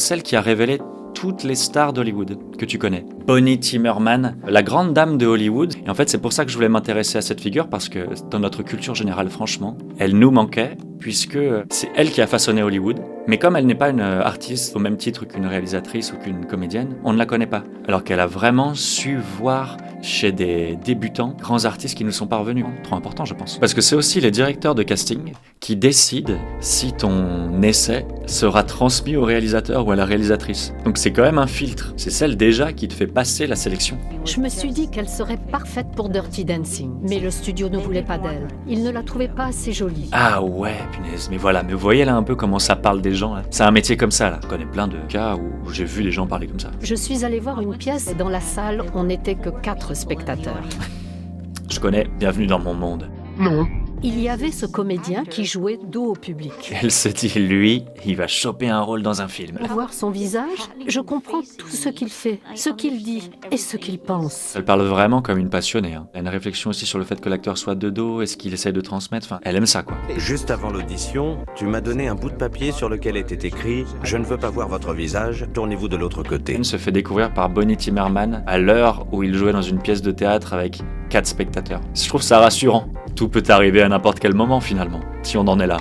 celle qui a révélé toutes les stars d'Hollywood que tu connais. Bonnie Timmerman, la grande dame de Hollywood. Et en fait, c'est pour ça que je voulais m'intéresser à cette figure, parce que dans notre culture générale, franchement, elle nous manquait, puisque c'est elle qui a façonné Hollywood. Mais comme elle n'est pas une artiste au même titre qu'une réalisatrice ou qu'une comédienne, on ne la connaît pas. Alors qu'elle a vraiment su voir chez des débutants, grands artistes qui nous sont parvenus. Trop important, je pense. Parce que c'est aussi les directeurs de casting qui décident si ton essai sera transmis au réalisateur ou à la réalisatrice. Donc c'est quand même un filtre. C'est celle déjà qui te fait passer la sélection. Je me suis dit qu'elle serait parfaite pour Dirty Dancing, mais le studio ne voulait pas d'elle. Il ne la trouvait pas assez jolie. Ah ouais, punaise. Mais voilà, mais vous voyez là un peu comment ça parle des gens là. C'est un métier comme ça là. Je connais plein de cas où j'ai vu des gens parler comme ça. Je suis allée voir une pièce et dans la salle, on n'était que 4 spectateurs. Je connais, bienvenue dans mon monde. Non. Il y avait ce comédien qui jouait dos au public. Elle se dit, lui, il va choper un rôle dans un film. Voir son visage, je comprends tout ce qu'il fait, ce qu'il dit et ce qu'il pense. Elle parle vraiment comme une passionnée. Hein. Elle a une réflexion aussi sur le fait que l'acteur soit de dos et ce qu'il essaie de transmettre. Enfin, elle aime ça, quoi. Juste avant l'audition, tu m'as donné un bout de papier sur lequel était écrit « Je ne veux pas voir votre visage, tournez-vous de l'autre côté Elle se fait découvrir par Bonnie Timmerman à l'heure où il jouait dans une pièce de théâtre avec 4 spectateurs. Je trouve ça rassurant. Tout peut arriver à n'importe quel moment, finalement, si on en est là.